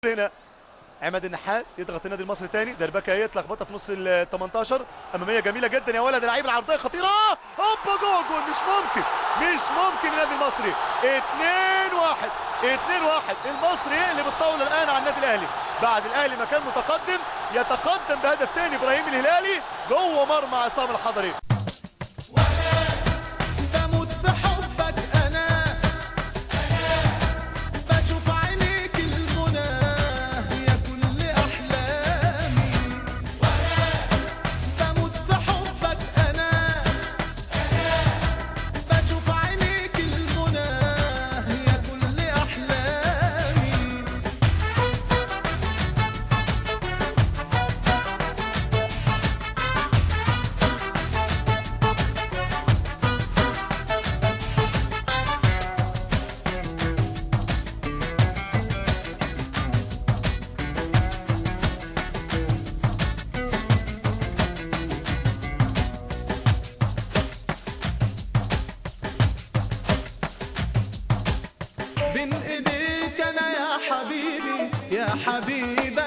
هنا عماد النحاس يضغط النادي المصري تاني، دربكه يتلخبطها في نص ال 18، اماميه جميله جدا يا ولد، لعيب العرضيه خطيره، هوبا جول مش ممكن النادي المصري 2-1 المصري يقلب الطاوله الان على النادي الاهلي بعد الاهلي ما كان متقدم، يتقدم بهدف تاني ابراهيم الهلالي جوه مرمى عصام الحضري. بين ايديك انا يا حبيبي يا حبيبي